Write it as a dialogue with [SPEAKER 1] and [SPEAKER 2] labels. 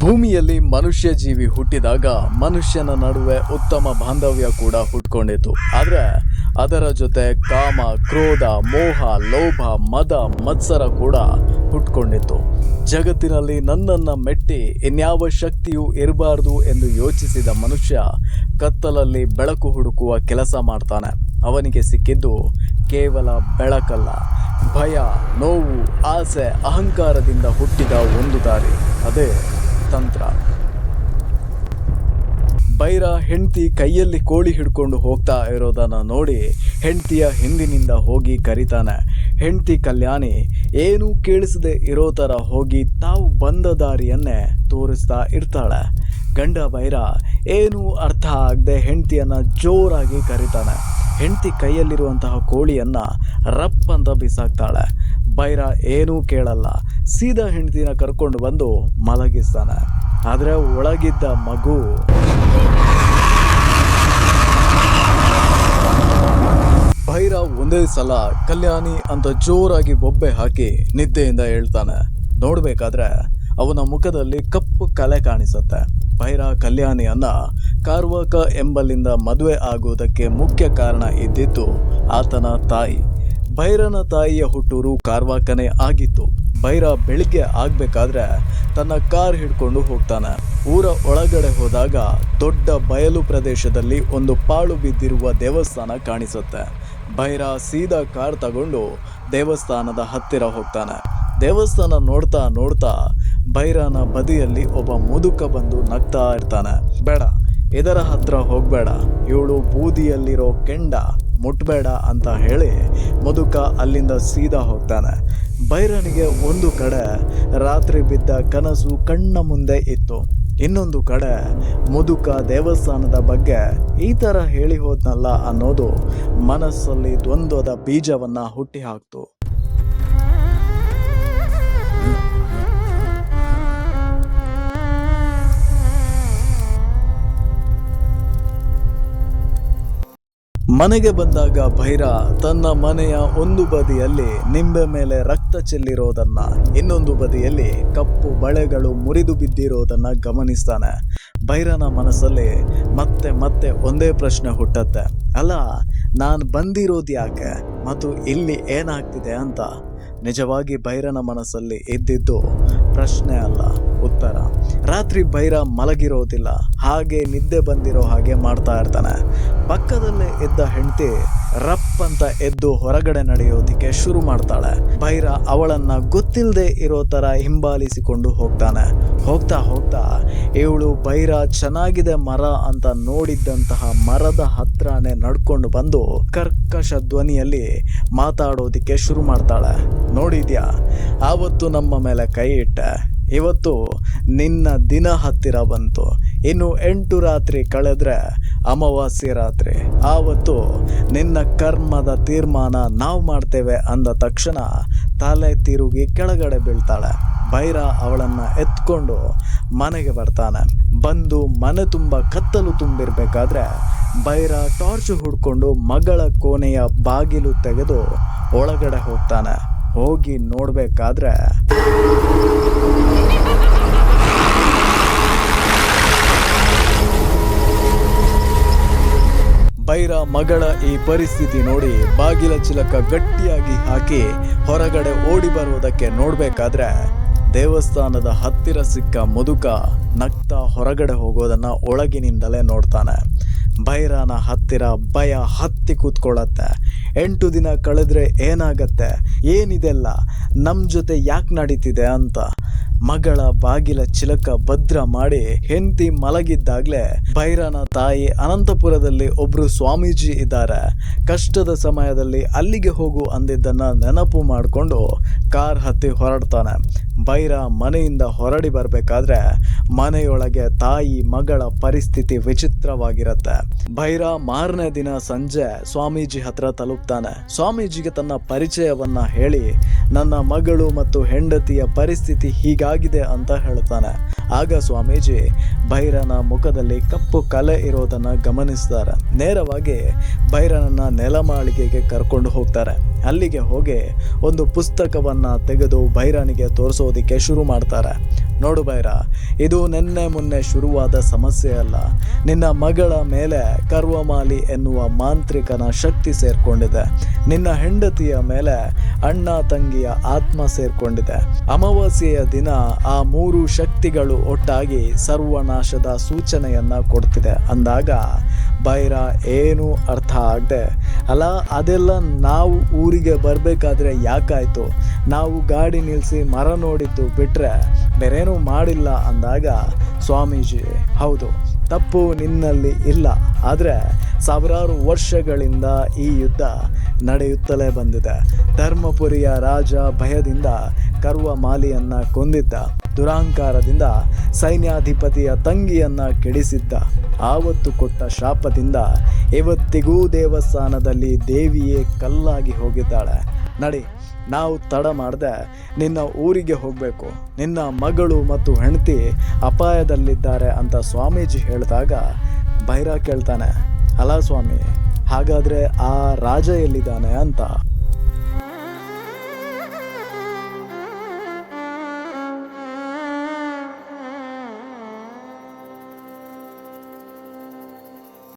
[SPEAKER 1] ಭೂಮಿಯಲ್ಲಿ ಮನುಷ್ಯ ಜೀವಿ ಹುಟ್ಟಿದಾಗ ಮನುಷ್ಯನ ನಡುವೆ ಉತ್ತಮ ಬಾಂಧವ್ಯ ಕೂಡ ಹುಟ್ಕೊಂಡಿತು. ಆದರೆ ಅದರ ಜೊತೆ ಕಾಮ, ಕ್ರೋಧ, ಮೋಹ, ಲೋಭ, ಮದ, ಮತ್ಸರ ಕೂಡ ಹುಟ್ಕೊಂಡಿತ್ತು. ಜಗತ್ತಿನಲ್ಲಿ ನನ್ನನ್ನು ಮೆಟ್ಟಿ ಇನ್ಯಾವ ಶಕ್ತಿಯೂ ಇರಬಾರದು ಎಂದು ಯೋಚಿಸಿದ ಮನುಷ್ಯ ಕತ್ತಲಲ್ಲಿ ಬೆಳಕು ಹುಡುಕುವ ಕೆಲಸ ಮಾಡ್ತಾನೆ. ಅವನಿಗೆ ಸಿಕ್ಕಿದ್ದು ಕೇವಲ ಬೆಳಕಲ್ಲ, ಭಯ, ನೋವು, ಆಸೆ, ಅಹಂಕಾರದಿಂದ ಹುಟ್ಟಿದ ಒಂದು ದಾರಿ, ಅದೇ ತಂತ್ರ. ಬೈರ ಹೆಂಡತಿ ಕೈಯಲ್ಲಿ ಕೋಳಿ ಹಿಡ್ಕೊಂಡು ಹೋಗ್ತಾ ಇರೋದನ್ನ ನೋಡಿ ಹೆಂಡತಿಯ ಹಿಂದಿನಿಂದ ಹೋಗಿ ಕರೀತಾನೆ. ಹೆಂಡತಿ ಕಲ್ಯಾಣಿ ಏನೂ ಕೇಳಿಸದೆ ಇರೋ ಥರ ಹೋಗಿ ತಾವು ಬಂದ ದಾರಿಯನ್ನೇ ತೋರಿಸ್ತಾ ಇರ್ತಾಳೆ. ಗಂಡ ಬೈರ ಏನೂ ಅರ್ಥ ಆಗದೆ ಹೆಂಡತಿಯನ್ನ ಜೋರಾಗಿ ಕರೀತಾನೆ. ಹೆಂಡತಿ ಕೈಯಲ್ಲಿರುವಂತಹ ಕೋಳಿಯನ್ನ ರಪ್ ಅಂತ ಬಿಸಾಕ್ತಾಳೆ. ಬೈರ ಏನೂ ಕೇಳಲ್ಲ, ಸೀದಾ ಹೆಂಡತಿನ ಕರ್ಕೊಂಡು ಬಂದು ಮಲಗಿಸ್ತಾನೆ. ಆದರೆ ಒಳಗಿದ್ದ ಮಗು ಬೈರ ಒಂದೇ ಸಲ ಕಲ್ಯಾಣಿ ಅಂತ ಜೋರಾಗಿ ಬೊಬ್ಬೆ ಹಾಕಿ ನಿದ್ದೆಯಿಂದ ಹೇಳ್ತಾನೆ. ನೋಡ್ಬೇಕಾದ್ರೆ ಅವನ ಮುಖದಲ್ಲಿ ಕಪ್ಪು ಕಲೆ ಕಾಣಿಸುತ್ತೆ. ಬೈರ ಕಲ್ಯಾಣಿಯನ್ನ ಕಾರ್ವಾಕ ಎಂಬಲ್ಲಿಂದ ಮದುವೆ ಆಗುವುದಕ್ಕೆ ಮುಖ್ಯ ಕಾರಣ ಇದ್ದಿದ್ದು ಆತನ ತಾಯಿ. ಬೈರನ ತಾಯಿಯ ಹುಟ್ಟೂರು ಕಾರ್ವಾಕನೇ ಆಗಿತ್ತು. ಬೈರ ಬೆಳಿಗ್ಗೆ ಆಗ್ಬೇಕಾದ್ರೆ ತನ್ನ ಕಾರ್ ಹಿಡ್ಕೊಂಡು ಹೋಗ್ತಾನೆ. ಊರ ಒಳಗಡೆ ಹೋದಾಗ ದೊಡ್ಡ ಬಯಲು ಪ್ರದೇಶದಲ್ಲಿ ಒಂದು ಪಾಳು ಬಿದ್ದಿರುವ ದೇವಸ್ಥಾನ ಕಾಣಿಸುತ್ತೆ. ಬೈರ ಸೀದಾ ಕಾರ್ ತಗೊಂಡು ದೇವಸ್ಥಾನದ ಹತ್ತಿರ ಹೋಗ್ತಾನೆ. ದೇವಸ್ಥಾನ ನೋಡ್ತಾ ನೋಡ್ತಾ ಬೈರನ ಬದಿಯಲ್ಲಿ ಒಬ್ಬ ಮುದುಕ ಬಂದು ನಗ್ತಾ ಇರ್ತಾನೆ. ಬೇಡ, ಇದರ ಹತ್ರ ಹೋಗ್ಬೇಡ, ಇವಳು ಬೂದಿಯಲ್ಲಿರೋ ಕೆಂಡ, ಮುಟ್ಬೇಡ ಅಂತ ಹೇಳಿ ಮುದುಕ ಅಲ್ಲಿಂದ ಸೀದಾ ಹೋಗ್ತಾನೆ. ಬೈರನಿಗೆ ಒಂದು ಕಡೆ ರಾತ್ರಿ ಬಿದ್ದ ಕನಸು ಕಣ್ಣ ಮುಂದೆ ಇತ್ತು, ಇನ್ನೊಂದು ಕಡೆ ಮುದುಕ ದೇವಸ್ಥಾನದ ಬಗ್ಗೆ ಈ ಥರ ಹೇಳಿ ಹೋದ್ನಲ್ಲ ಅನ್ನೋದು ಮನಸ್ಸಲ್ಲಿ ದ್ವಂದ್ವದ ಬೀಜವನ್ನ ಹುಟ್ಟಿ ಹಾಕ್ತು. ಮನೆಗೆ ಬಂದಾಗ ಬೈರ ತನ್ನ ಮನೆಯ ಒಂದು ಬದಿಯಲ್ಲಿ ನಿಂಬೆ ಮೇಲೆ ರಕ್ತ ಚೆಲ್ಲಿರೋದನ್ನ, ಇನ್ನೊಂದು ಬದಿಯಲ್ಲಿ ಕಪ್ಪು ಬಳೆಗಳು ಮುರಿದು ಬಿದ್ದಿರೋದನ್ನ ಗಮನಿಸ್ತಾನೆ. ಬೈರನ ಮನಸ್ಸಲ್ಲಿ ಮತ್ತೆ ಮತ್ತೆ ಒಂದೇ ಪ್ರಶ್ನೆ ಹುಟ್ಟತ್ತೆ, ಅಲ್ಲ ನಾನು ಬಂದಿರೋದು ಯಾಕೆ ಮತ್ತು ಇಲ್ಲಿ ಏನಾಗ್ತಿದೆ ಅಂತ. ನಿಜವಾಗಿ ಬೈರನ ಮನಸ್ಸಲ್ಲಿ ಇದ್ದಿದ್ದು ಪ್ರಶ್ನೆ ಅಲ್ಲ, ಉತ್ತರ. ರಾತ್ರಿ ಬೈರ ಮಲಗಿರೋದಿಲ್ಲ, ಹಾಗೆ ನಿದ್ದೆ ಬಂದಿರೋ ಹಾಗೆ ಮಾಡ್ತಾ ಇರ್ತಾನೆ. ಪಕ್ಕದಲ್ಲೇ ಇದ್ದ ಹೆಂಡತಿ ರಪ್ ಅಂತ ಎದ್ದು ಹೊರಗಡೆ ನಡೆಯೋದಿಕ್ಕೆ ಶುರು ಮಾಡ್ತಾಳೆ. ಬೈರ ಅವಳನ್ನ ಗೊತ್ತಿಲ್ಲದೆ ಇರೋ ತರ ಹಿಂಬಾಲಿಸಿಕೊಂಡು ಹೋಗ್ತಾನೆ. ಹೋಗ್ತಾ ಹೋಗ್ತಾ ಇವಳು ಬೈರ ಚೆನ್ನಾಗಿದೆ ಮರ ಅಂತ ನೋಡಿದ್ದಂತಹ ಮರದ ಹತ್ರನೇ ನಡ್ಕೊಂಡು ಬಂದು ಕರ್ಕಶ ಧ್ವನಿಯಲ್ಲಿ ಮಾತಾಡೋದಿಕ್ಕೆ ಶುರು ಮಾಡ್ತಾಳೆ. ನೋಡಿದ್ಯಾ, ಆವತ್ತು ನಮ್ಮ ಮೇಲೆ ಕೈ ಇಟ್ಟೆ, ಇವತ್ತು ನಿನ್ನ ದಿನ ಹತ್ತಿರ ಬಂತು, ಇನ್ನು 8 ರಾತ್ರಿ ಕಳೆದ್ರೆ ಅಮಾವಾಸ್ಯೆ ರಾತ್ರಿ, ಆವತ್ತು ನಿನ್ನ ಕರ್ಮದ ತೀರ್ಮಾನ ನಾವು ಮಾಡ್ತೇವೆ ಅಂದ ತಕ್ಷಣ ತಲೆ ತಿರುಗಿ ಕೆಳಗಡೆ ಬೀಳ್ತಾಳೆ. ಬೈರ ಅವಳನ್ನ ಎತ್ಕೊಂಡು ಮನೆಗೆ ಬರ್ತಾನೆ. ಬಂದು ಮನೆ ತುಂಬ ಕತ್ತಲು ತುಂಬಿರ್ಬೇಕಾದ್ರೆ ಬೈರ ಟಾರ್ಚ್ ಹುಡ್ಕೊಂಡು ಮಗಳ ಕೋಣೆಯ ಬಾಗಿಲು ತೆಗೆದು ಒಳಗಡೆ ಹೋಗ್ತಾನೆ. ಹೋಗಿ ನೋಡ್ಬೇಕಾದ್ರೆ ಬೈರ ಮಗಳ ಈ ಪರಿಸ್ಥಿತಿ ನೋಡಿ ಬಾಗಿಲ ಚಿಲಕ ಗಟ್ಟಿಯಾಗಿ ಹಾಕಿ ಹೊರಗಡೆ ಓಡಿ ಬರುವುದಕ್ಕೆ ನೋಡ್ಬೇಕಾದ್ರೆ ದೇವಸ್ಥಾನದ ಹತ್ತಿರ ಸಿಕ್ಕ ಮುದುಕ ನಗ್ತಾ ಹೊರಗಡೆ ಹೋಗೋದನ್ನ ಒಳಗಿನಿಂದಲೇ ನೋಡ್ತಾನೆ. ಬೈರನ ಹತ್ತಿರ ಭಯ ಹತ್ತಿ ಕೂತ್ಕೊಳ್ಳತ್ತೆ. 8 ದಿನ ಕಳೆದ್ರೆ ಏನಾಗತ್ತೆ, ಏನಿದೆಲ್ಲ ನಮ್ಮ ಜೊತೆ ಯಾಕೆ ನಡೀತಿದೆ ಅಂತ. ಮಗಳ ಬಾಗಿಲ ಚಿಲಕ ಭದ್ರ ಮಾಡಿ ಹೆಂಡತಿ ಮಲಗಿದ್ದಾಗ್ಲೇ ಬೈರನ ತಾಯಿ ಅನಂತಪುರದಲ್ಲಿ ಒಬ್ರು ಸ್ವಾಮೀಜಿ ಇದ್ದಾರೆ, ಕಷ್ಟದ ಸಮಯದಲ್ಲಿ ಅಲ್ಲಿಗೆ ಹೋಗು ಅಂದಿದ್ದನ್ನ ನೆನಪು ಮಾಡಿಕೊಂಡು ಕಾರ್ ಹತ್ತಿ ಹೊರಡ್ತಾನೆ. ಬೈರ ಮನೆಯಿಂದ ಹೊರಡಿ ಬರಬೇಕಾದ್ರೆ ಮನೆಯೊಳಗೆ ತಾಯಿ ಮಗಳ ಪರಿಸ್ಥಿತಿ ವಿಚಿತ್ರವಾಗಿರುತ್ತೆ. ಬೈರ ಮಾರನೇ ದಿನ ಸಂಜೆ ಸ್ವಾಮೀಜಿ ಹತ್ರ ತಲುಪ್ತಾನೆ. ಸ್ವಾಮೀಜಿಗೆ ತನ್ನ ಪರಿಚಯವನ್ನ ಹೇಳಿ ನನ್ನ ಮಗಳು ಮತ್ತು ಹೆಂಡತಿಯ ಪರಿಸ್ಥಿತಿ ಹೀಗಾಗಿದೆ ಅಂತ ಹೇಳ್ತಾನೆ. ಆಗ ಸ್ವಾಮೀಜಿ ಬೈರನ ಮುಖದಲ್ಲಿ ಕಪ್ಪು ಕಲೆ ಇರೋದನ್ನ ಗಮನಿಸ್ತಾರೆ. ನೇರವಾಗಿ ಬೈರನನ್ನ ನೆಲಮಾಳಿಗೆಗೆ ಕರ್ಕೊಂಡು ಹೋಗ್ತಾರೆ. ಅಲ್ಲಿಗೆ ಹೋಗಿ ಒಂದು ಪುಸ್ತಕವನ್ನ ತೆಗೆದು ಬೈರನಿಗೆ ತೋರಿಸೋದಿಕ್ಕೆ ಶುರು ಮಾಡ್ತಾರೆ. ನೋಡು ಬೈರ, ಇದು ನಿನ್ನೆ ಮೊನ್ನೆ ಶುರುವಾದ ಸಮಸ್ಯೆ ಅಲ್ಲ. ನಿನ್ನ ಮಗಳ ಮೇಲೆ ಕರ್ವಮಾಲಿ ಎನ್ನುವ ಮಾಂತ್ರಿಕನ ಶಕ್ತಿ ಸೇರ್ಕೊಂಡಿದೆ. ನಿನ್ನ ಹೆಂಡತಿಯ ಮೇಲೆ ಅಣ್ಣ ತಂಗಿಯ ಆತ್ಮ ಸೇರ್ಕೊಂಡಿದೆ. ಅಮಾವಾಸ್ಯೆಯ ದಿನ ಆ 3 ಶಕ್ತಿಗಳು ಒಟ್ಟಾಗಿ ಸರ್ವನಾಶದ ಸೂಚನೆಯನ್ನ ಕೊಡ್ತಿದೆ ಅಂದಾಗ ಬೈರ ಏನು ಅರ್ಥ ಆಗದೆ, ಅಲ್ಲ ಅದೆಲ್ಲ ನಾವು ಊರಿಗೆ ಬರಬೇಕಾದ್ರೆ ಯಾಕಾಯ್ತು, ನಾವು ಗಾಡಿ ನಿಲ್ಲಿಸಿ ಮರ ನೋಡಿದ್ದು ಬಿಟ್ರೆ ಬೇರೇನೂ ಮಾಡಿಲ್ಲ ಅಂದಾಗ ಸ್ವಾಮೀಜಿ, ಹೌದು ತಪ್ಪು ನಿನ್ನಲ್ಲಿ ಇಲ್ಲ, ಆದರೆ ಸಾವಿರಾರು ವರ್ಷಗಳಿಂದ ಈ ಯುದ್ಧ ನಡೆಯುತ್ತಲೇ ಬಂದಿದೆ. ಧರ್ಮಪುರಿಯ ರಾಜ ಭಯದಿಂದ ಕರ್ವಮಾಲಿಯನ್ನ ಕೊಂದಿದ್ದ, ದುರಾಂಕಾರದಿಂದ ಸೈನ್ಯಾಧಿಪತಿಯ ತಂಗಿಯನ್ನ ಕೆಡಿಸಿದ್ದ. ಆವತ್ತು ಕೊಟ್ಟ ಶಾಪದಿಂದ ಇವತ್ತಿಗೂ ದೇವಸ್ಥಾನದಲ್ಲಿ ದೇವಿಯೇ ಕಲ್ಲಾಗಿ ಹೋಗಿದ್ದಾಳೆ. ನಡಿ, ನಾವು ತಡ ಮಾಡದೆ ನಿನ್ನ ಊರಿಗೆ ಹೋಗಬೇಕು. ನಿನ್ನ ಮಗಳು ಮತ್ತು ಹೆಂಡತಿ ಅಪಾಯದಲ್ಲಿದ್ದಾರೆ ಅಂತ ಸ್ವಾಮೀಜಿ ಹೇಳಿದಾಗ ಬೈರ ಕೇಳ್ತಾನೆ, ಅಲ್ಲ ಸ್ವಾಮಿ, ಹಾಗಾದರೆ ಆ ರಾಜ ಎಲ್ಲಿದ್ದಾನೆ ಅಂತ.